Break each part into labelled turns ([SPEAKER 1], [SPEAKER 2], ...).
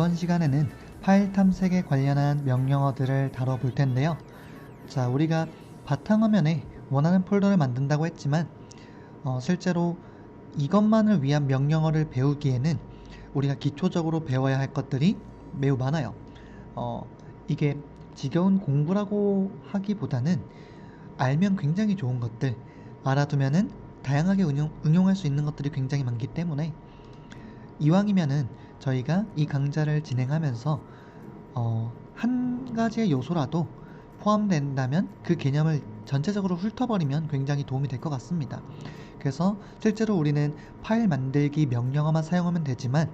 [SPEAKER 1] 이번 시간에는 파일 탐색에 관련한 명령어들을 다뤄볼 텐데요. 자, 우리가 바탕화면에 원하는 폴더를 만든다고 했지만 실제로 이것만을 위한 명령어를 배우기에는 우리가 기초적으로 배워야 할 것들이 매우 많아요. 이게 지겨운 공부라고 하기보다는 알면 굉장히 좋은 것들, 알아두면은 다양하게 응용할 수 있는 것들이 굉장히 많기 때문에 이왕이면은 저희가 이 강좌를 진행하면서 한 가지의 요소라도 포함된다면 그 개념을 전체적으로 훑어버리면 굉장히 도움이 될 것 같습니다. 그래서 실제로 우리는 파일 만들기 명령어만 사용하면 되지만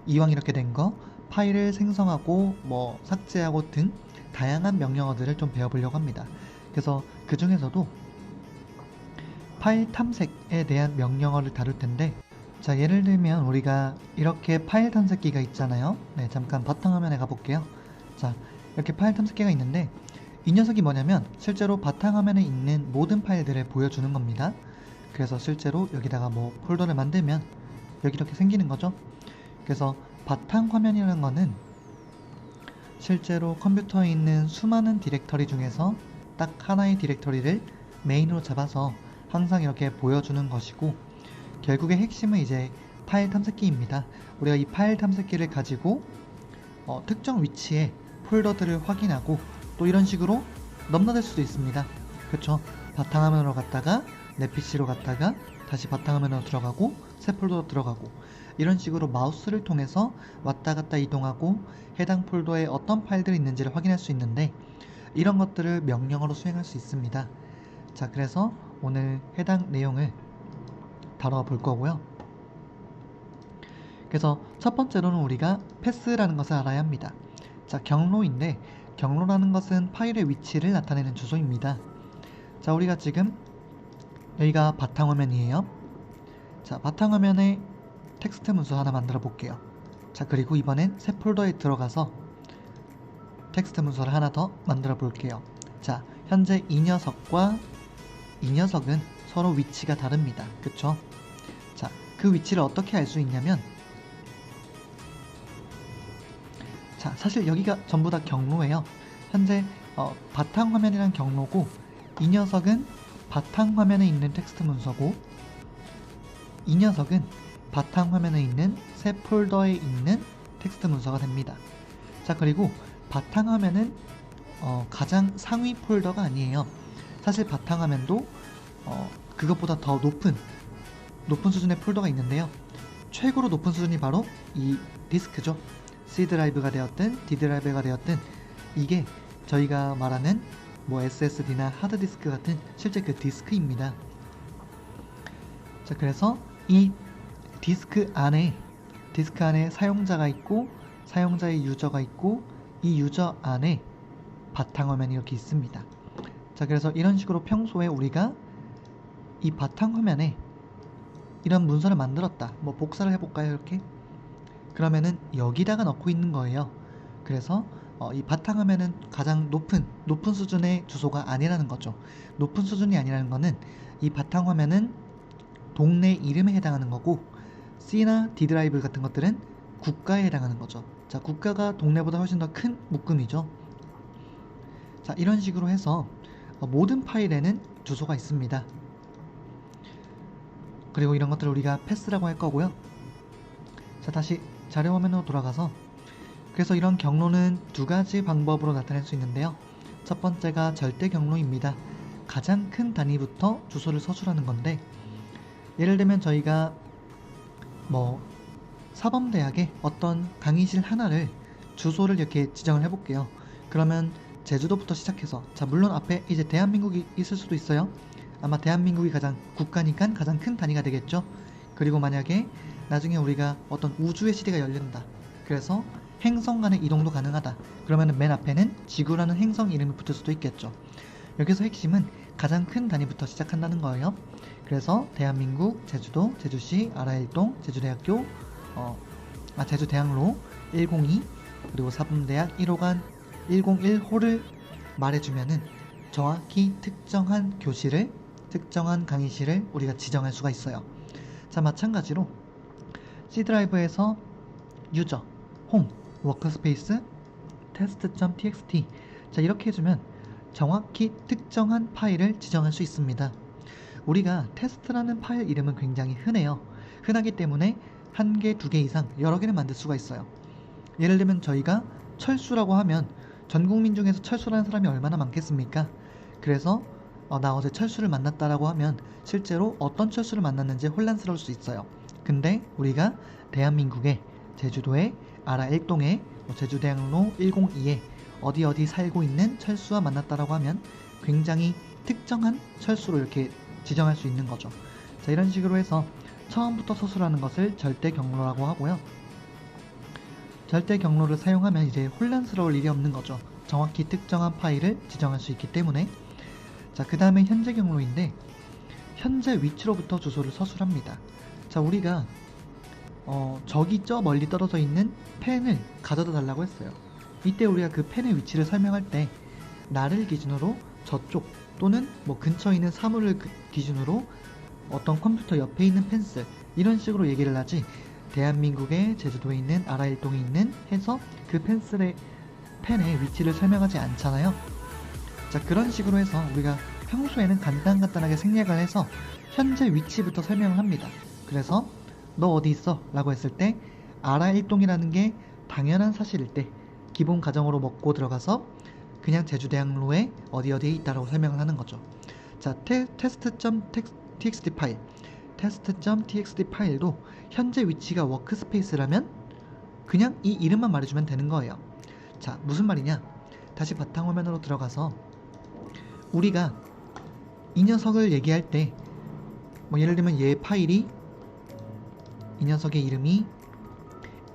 [SPEAKER 1] 이왕 이렇게 된 거 파일을 생성하고 삭제하고 등 다양한 명령어들을 좀 배워보려고 합니다. 그래서 그 중에서도 파일 탐색에 대한 명령어를 다룰 텐데, 자, 예를 들면 우리가 이렇게 파일 탐색기가 있잖아요. 네, 잠깐 바탕화면에 가볼게요. 자, 이렇게 파일 탐색기가 있는데 이 녀석이 뭐냐면 실제로 바탕화면에 있는 모든 파일들을 보여주는 겁니다. 그래서 실제로 여기다가 폴더를 만들면 여기 이렇게 생기는 거죠. 그래서 바탕화면이라는 거는 실제로 컴퓨터에 있는 수많은 디렉터리 중에서 딱 하나의 디렉터리를 메인으로 잡아서 항상 이렇게 보여주는 것이고, 결국의 핵심은 이제 파일 탐색기입니다. 우리가 이 파일 탐색기를 가지고 특정 위치에 폴더들을 확인하고 또 이런 식으로 넘나들 수도 있습니다. 그렇죠? 바탕화면으로 갔다가 내 PC로 갔다가 다시 바탕화면으로 들어가고 새 폴더로 들어가고 이런 식으로 마우스를 통해서 왔다 갔다 이동하고 해당 폴더에 어떤 파일들이 있는지를 확인할 수 있는데, 이런 것들을 명령어로 수행할 수 있습니다. 자, 그래서 오늘 해당 내용을 다뤄볼 거고요. 그래서 첫 번째로는 우리가 패스라는 것을 알아야 합니다. 자, 경로인데 경로라는 것은 파일의 위치를 나타내는 주소입니다. 자, 우리가 지금 여기가 바탕화면이에요. 자, 바탕화면에 텍스트 문서 하나 만들어 볼게요. 자, 그리고 이번엔 새 폴더에 들어가서 텍스트 문서를 하나 더 만들어 볼게요. 자, 현재 이 녀석과 이 녀석은 서로 위치가 다릅니다. 그쵸? 자, 그 위치를 어떻게 알 수 있냐면, 자, 사실 여기가 전부 다 경로예요. 현재 바탕화면이란 경로고, 이 녀석은 바탕화면에 있는 텍스트 문서고, 이 녀석은 바탕화면에 있는 새 폴더에 있는 텍스트 문서가 됩니다. 자, 그리고 바탕화면은 가장 상위 폴더가 아니에요. 사실 바탕화면도 그것보다 더 높은 수준의 폴더가 있는데요. 최고로 높은 수준이 바로 이 디스크죠. C 드라이브가 되었든 D 드라이브가 되었든 이게 저희가 말하는 SSD나 하드디스크 같은 실제 그 디스크입니다. 자, 그래서 이 디스크 안에 사용자가 있고 사용자의 유저가 있고 이 유저 안에 바탕화면이 이렇게 있습니다. 자, 그래서 이런 식으로 평소에 우리가 이 바탕화면에 이런 문서를 만들었다. 복사를 해볼까요? 이렇게? 그러면은 여기다가 넣고 있는 거예요. 그래서 이 바탕화면은 가장 높은 수준의 주소가 아니라는 거죠. 높은 수준이 아니라는 거는 이 바탕화면은 동네 이름에 해당하는 거고, C나 D 드라이브 같은 것들은 국가에 해당하는 거죠. 자, 국가가 동네보다 훨씬 더 큰 묶음이죠. 자, 이런 식으로 해서 모든 파일에는 주소가 있습니다. 그리고 이런 것들을 우리가 패스라고 할 거고요. 자, 다시 자료 화면으로 돌아가서, 그래서 이런 경로는 두 가지 방법으로 나타낼 수 있는데요. 첫 번째가 절대 경로입니다. 가장 큰 단위부터 주소를 서술하는 건데, 예를 들면 저희가 사범대학의 어떤 강의실 하나를 주소를 이렇게 지정을 해볼게요. 그러면 제주도부터 시작해서, 자, 물론 앞에 이제 대한민국이 있을 수도 있어요. 아마 대한민국이 국가니까 가장 큰 단위가 되겠죠. 그리고 만약에 나중에 우리가 어떤 우주의 시대가 열린다, 그래서 행성 간의 이동도 가능하다, 그러면 맨 앞에는 지구라는 행성 이름이 붙을 수도 있겠죠. 여기서 핵심은 가장 큰 단위부터 시작한다는 거예요. 그래서 대한민국, 제주도, 제주시, 아라일동, 제주대학교, 제주대학로 102, 그리고 사범대학 1호관 101호를 말해주면은 정확히 특정한 교실을, 특정한 강의실을 우리가 지정할 수가 있어요. 자, 마찬가지로 C 드라이브에서 유저, 홈, 워크스페이스 test.txt. 자, 이렇게 해주면 정확히 특정한 파일을 지정할 수 있습니다. 우리가 테스트라는 파일 이름은 굉장히 흔해요. 흔하기 때문에 한 개, 두 개 이상 여러 개를 만들 수가 있어요. 예를 들면 저희가 철수라고 하면 전 국민 중에서 철수라는 사람이 얼마나 많겠습니까? 그래서 나 어제 철수를 만났다라고 하면 실제로 어떤 철수를 만났는지 혼란스러울 수 있어요. 근데 우리가 대한민국의 제주도의 아라 1동의 제주대학로 102에 어디 살고 있는 철수와 만났다라고 하면 굉장히 특정한 철수로 이렇게 지정할 수 있는 거죠. 자, 이런 식으로 해서 처음부터 서술하는 것을 절대 경로라고 하고요. 절대 경로를 사용하면 이제 혼란스러울 일이 없는 거죠. 정확히 특정한 파일을 지정할 수 있기 때문에. 자, 그 다음에 현재 경로인데 현재 위치로부터 주소를 서술합니다. 자, 우리가 저기 저 멀리 떨어져 있는 펜을 가져다 달라고 했어요. 이때 우리가 그 펜의 위치를 설명할 때 나를 기준으로 저쪽 또는 뭐 근처에 있는 사물을 기준으로 어떤 컴퓨터 옆에 있는 펜슬 이런 식으로 얘기를 하지, 대한민국의 제주도에 있는 아라일동에 있는 해서 그 펜의 위치를 설명하지 않잖아요. 자, 그런 식으로 해서 우리가 평소에는 간단하게 생략을 해서 현재 위치부터 설명을 합니다. 그래서 너 어디 있어? 라고 했을 때 아라일동이라는 게 당연한 사실일 때 기본 가정으로 먹고 들어가서 그냥 제주대학로에 어디에 있다라고 설명을 하는 거죠. 자, test.txt 파일도 현재 위치가 워크스페이스라면 그냥 이 이름만 말해주면 되는 거예요. 자, 무슨 말이냐? 다시 바탕화면으로 들어가서 우리가 이 녀석을 얘기할 때 뭐 예를 들면 얘 파일이 이 녀석의 이름이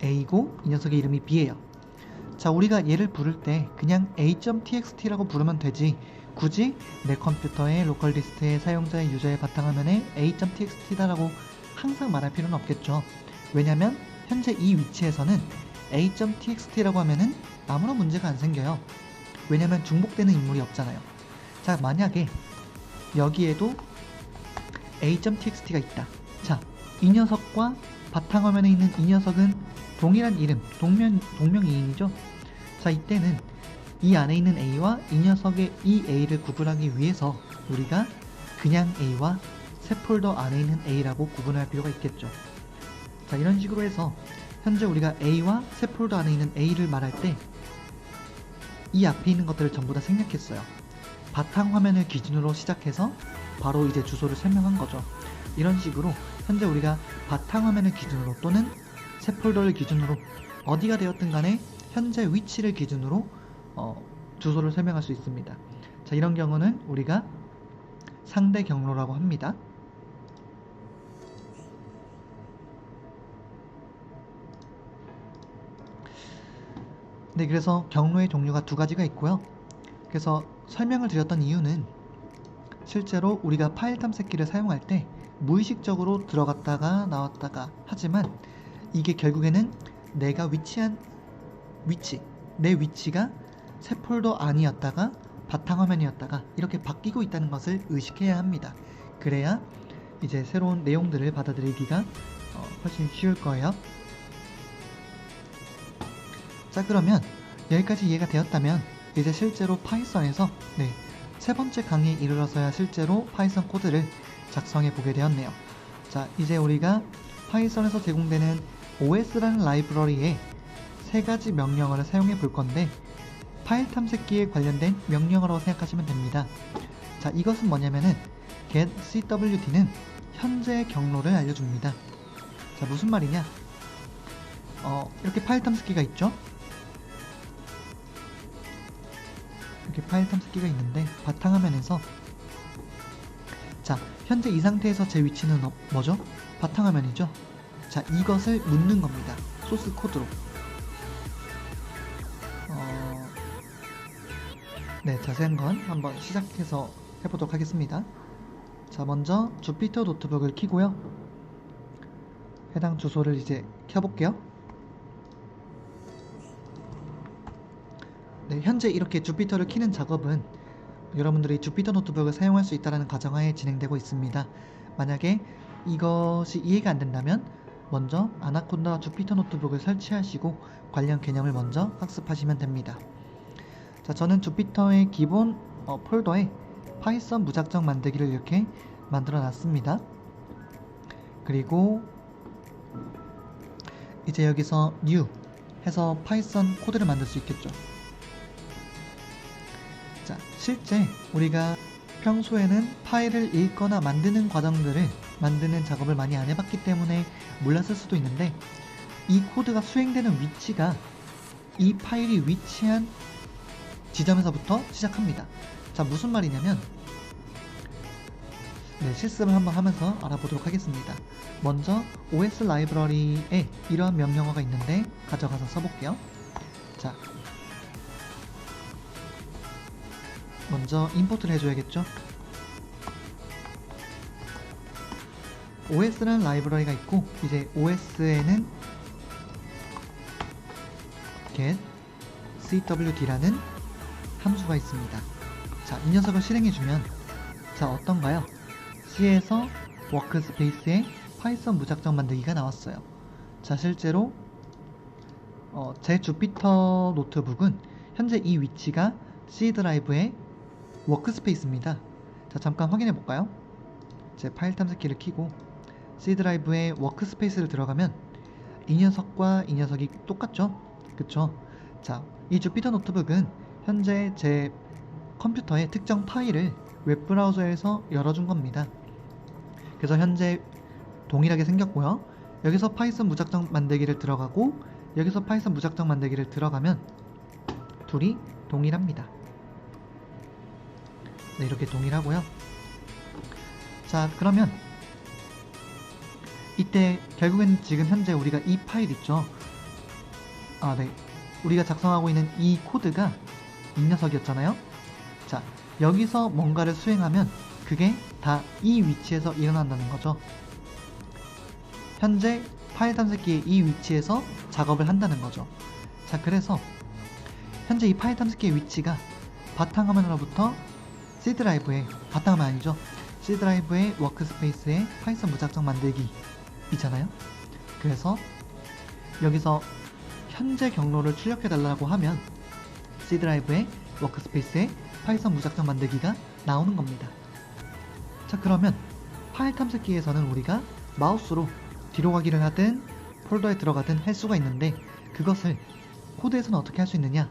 [SPEAKER 1] A고 이 녀석의 이름이 B예요. 자, 우리가 얘를 부를 때 그냥 a.txt라고 부르면 되지 굳이 내 컴퓨터의 로컬 디스트의 사용자의 유저의 바탕화면에 a.txt다라고 항상 말할 필요는 없겠죠. 왜냐면 현재 이 위치에서는 a.txt라고 하면은 아무런 문제가 안 생겨요. 왜냐면 중복되는 인물이 없잖아요. 자, 만약에 여기에도 a.txt가 있다. 자, 이 녀석과 바탕화면에 있는 이 녀석은 동일한 이름, 동명이인이죠. 자, 이때는 이 안에 있는 A와 이 녀석의 이 A를 구분하기 위해서 우리가 그냥 A와 새 폴더 안에 있는 A라고 구분할 필요가 있겠죠. 자, 이런 식으로 해서 현재 우리가 A와 새 폴더 안에 있는 A를 말할 때 이 앞에 있는 것들을 전부 다 생략했어요. 바탕화면을 기준으로 시작해서 바로 이제 주소를 설명한 거죠. 이런 식으로 현재 우리가 바탕화면을 기준으로 또는 새 폴더를 기준으로 어디가 되었든 간에 현재 위치를 기준으로 주소를 설명할 수 있습니다. 자, 이런 경우는 우리가 상대 경로라고 합니다. 네, 그래서 경로의 종류가 두 가지가 있고요. 그래서 설명을 드렸던 이유는 실제로 우리가 파일 탐색기를 사용할 때 무의식적으로 들어갔다가 나왔다가 하지만 이게 결국에는 내가 위치한 위치, 내 위치가 새 폴더 안이었다가 바탕화면이었다가 이렇게 바뀌고 있다는 것을 의식해야 합니다. 그래야 이제 새로운 내용들을 받아들이기가 훨씬 쉬울 거예요. 자, 그러면 여기까지 이해가 되었다면 이제 실제로 파이썬에서 세 번째 강의에 이르러서야 실제로 파이썬 코드를 작성해 보게 되었네요. 자, 이제 우리가 파이썬에서 제공되는 OS라는 라이브러리에 세 가지 명령어를 사용해 볼 건데 파일 탐색기에 관련된 명령어라고 생각하시면 됩니다. 자, 이것은 뭐냐면은 getCWD는 현재 경로를 알려줍니다. 자, 무슨 말이냐? 이렇게 파일 탐색기가 있죠? 이렇게 파일 탐색기가 있는데 바탕화면에서 자, 현재 이 상태에서 제 위치는 뭐죠? 바탕화면이죠? 자, 이것을 묻는 겁니다. 소스 코드로. 네, 자세한 건 한번 시작해서 해보도록 하겠습니다. 자, 먼저 주피터 노트북을 켜고요. 해당 주소를 이제 켜볼게요. 네, 현재 이렇게 주피터를 켜는 작업은 여러분들이 주피터 노트북을 사용할 수 있다는 가정하에 진행되고 있습니다. 만약에 이것이 이해가 안 된다면 먼저 아나콘다 주피터 노트북을 설치하시고 관련 개념을 먼저 학습하시면 됩니다. 자, 저는 주피터의 기본 폴더에 파이썬 무작정 만들기를 이렇게 만들어 놨습니다. 그리고 이제 여기서 new 해서 파이썬 코드를 만들 수 있겠죠. 자, 실제 우리가 평소에는 파일을 읽거나 만드는 과정들을 만드는 작업을 많이 안 해봤기 때문에 몰랐을 수도 있는데, 이 코드가 수행되는 위치가 이 파일이 위치한 지점에서부터 시작합니다. 자, 무슨 말이냐면, 실습을 한번 하면서 알아보도록 하겠습니다. 먼저 OS 라이브러리에 이러한 명령어가 있는데 가져가서 써볼게요. 자, 먼저 임포트를 해줘야겠죠. OS라는 라이브러리가 있고, 이제 OS에는 get cwd라는 함수가 있습니다. 자, 이 녀석을 실행해주면, 자, 어떤가요? C에서 워크스페이스에 파이썬 무작정 만들기가 나왔어요. 자, 실제로 제 주피터 노트북은 현재 이 위치가 C 드라이브의 워크스페이스입니다. 자, 잠깐 확인해 볼까요? 제 파일 탐색기를 켜고 C 드라이브의 워크스페이스를 들어가면 이 녀석과 이 녀석이 똑같죠? 그쵸? 자, 이 주피터 노트북은 현재 제 컴퓨터의 특정 파일을 웹브라우저에서 열어준 겁니다. 그래서 현재 동일하게 생겼고요. 여기서 파이썬 무작정 만들기를 들어가고 여기서 파이썬 무작정 만들기를 들어가면 둘이 동일합니다. 네, 이렇게 동일하고요. 자, 그러면 이때 결국엔 지금 현재 우리가 이 파일 있죠? 네, 우리가 작성하고 있는 이 코드가 이 녀석이었잖아요. 자, 여기서 뭔가를 수행하면 그게 다 이 위치에서 일어난다는 거죠. 현재 파일 탐색기의 이 위치에서 작업을 한다는 거죠. 자, 그래서 현재 이 파일 탐색기의 위치가 바탕화면으로부터 C 드라이브의, 바탕화면 아니죠, C 드라이브의 워크스페이스에 파이썬 무작정 만들기 있잖아요. 그래서 여기서 현재 경로를 출력해달라고 하면 C 드라이브의 워크스페이스에 파이썬 무작정 만들기가 나오는 겁니다. 자, 그러면 파일 탐색기에서는 우리가 마우스로 뒤로 가기를 하든 폴더에 들어가든 할 수가 있는데, 그것을 코드에서는 어떻게 할 수 있느냐?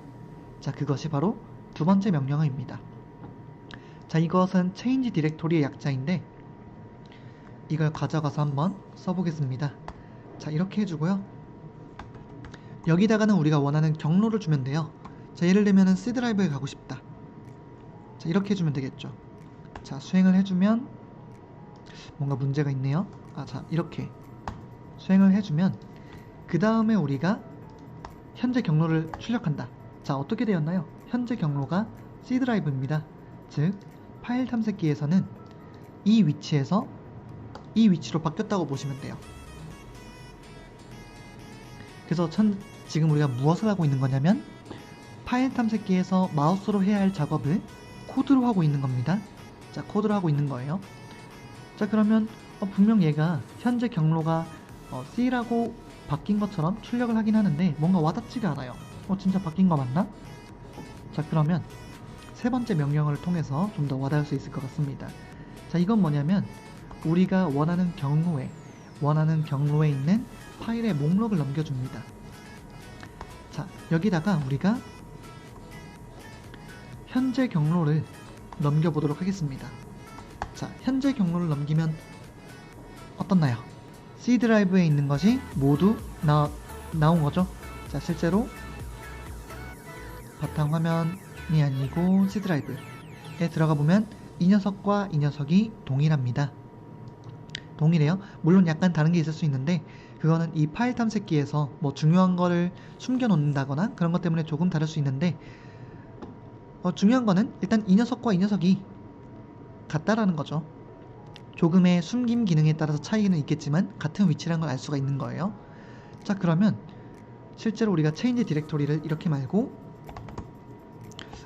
[SPEAKER 1] 자, 그것이 바로 두 번째 명령어입니다. 자, 이것은 change 디렉토리의 약자인데 이걸 가져가서 한번 써보겠습니다. 자, 이렇게 해주고요. 여기다가는 우리가 원하는 경로를 주면 돼요. 자, 예를 들면은 C 드라이브에 가고 싶다. 자, 이렇게 해주면 되겠죠. 자, 수행을 해주면 뭔가 문제가 있네요. 자, 이렇게 수행을 해주면 그 다음에 우리가 현재 경로를 출력한다. 자, 어떻게 되었나요? 현재 경로가 C 드라이브입니다. 즉, 파일 탐색기에서는 이 위치에서 이 위치로 바뀌었다고 보시면 돼요. 그래서 지금 우리가 무엇을 하고 있는 거냐면 파일 탐색기에서 마우스로 해야 할 작업을 코드로 하고 있는 겁니다. 자, 코드로 하고 있는 거예요. 자, 그러면 분명 얘가 현재 경로가 C라고 바뀐 것처럼 출력을 하긴 하는데 뭔가 와닿지가 않아요. 진짜 바뀐 거 맞나? 자, 그러면 세 번째 명령어를 통해서 좀 더 와닿을 수 있을 것 같습니다. 자, 이건 뭐냐면 우리가 원하는 경로에 있는 파일의 목록을 넘겨줍니다. 자, 여기다가 우리가 현재 경로를 넘겨보도록 하겠습니다. 자, 현재 경로를 넘기면 어떻나요? C 드라이브에 있는 것이 모두 나온 거죠. 자, 실제로 바탕화면이 아니고 C 드라이브에 들어가 보면 이 녀석과 이 녀석이 동일합니다. 동일해요. 물론 약간 다른 게 있을 수 있는데 그거는 이 파일 탐색기에서 뭐 중요한 거를 숨겨 놓는다거나 그런 것 때문에 조금 다를 수 있는데, 중요한 거는 일단 이 녀석과 이 녀석이 같다라는 거죠. 조금의 숨김 기능에 따라서 차이는 있겠지만 같은 위치라는 걸 알 수가 있는 거예요. 자, 그러면 실제로 우리가 change 디렉토리를 이렇게 말고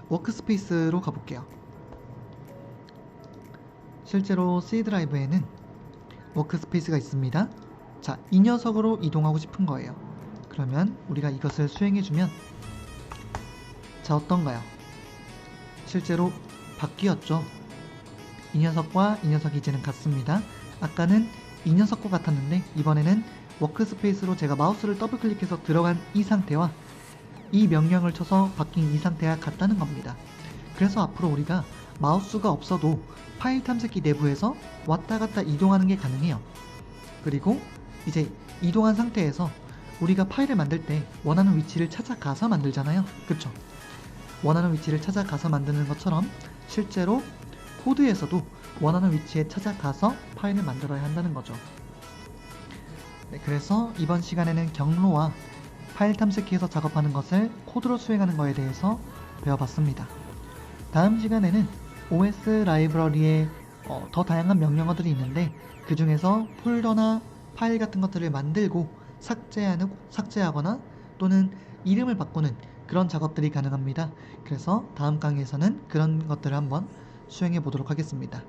[SPEAKER 1] 워크스페이스로 가볼게요. 실제로 C 드라이브에는 워크스페이스가 있습니다. 자, 이 녀석으로 이동하고 싶은 거예요. 그러면 우리가 이것을 수행해주면 자, 어떤가요? 실제로 바뀌었죠. 이 녀석과 이 녀석이 이제는 같습니다. 아까는 이 녀석과 같았는데 이번에는 워크스페이스로 제가 마우스를 더블 클릭해서 들어간 이 상태와 이 명령을 쳐서 바뀐 이 상태가 같다는 겁니다. 그래서 앞으로 우리가 마우스가 없어도 파일 탐색기 내부에서 왔다 갔다 이동하는 게 가능해요. 그리고 이제 이동한 상태에서 우리가 파일을 만들 때 원하는 위치를 찾아가서 만들잖아요. 그쵸? 원하는 위치를 찾아가서 만드는 것처럼 실제로 코드에서도 원하는 위치에 찾아가서 파일을 만들어야 한다는 거죠. 네, 그래서 이번 시간에는 경로와 파일 탐색기에서 작업하는 것을 코드로 수행하는 것에 대해서 배워봤습니다. 다음 시간에는 OS 라이브러리에 더 다양한 명령어들이 있는데 그 중에서 폴더나 파일 같은 것들을 만들고 삭제하거나 또는 이름을 바꾸는 그런 작업들이 가능합니다. 그래서 다음 강의에서는 그런 것들을 한번 수행해 보도록 하겠습니다.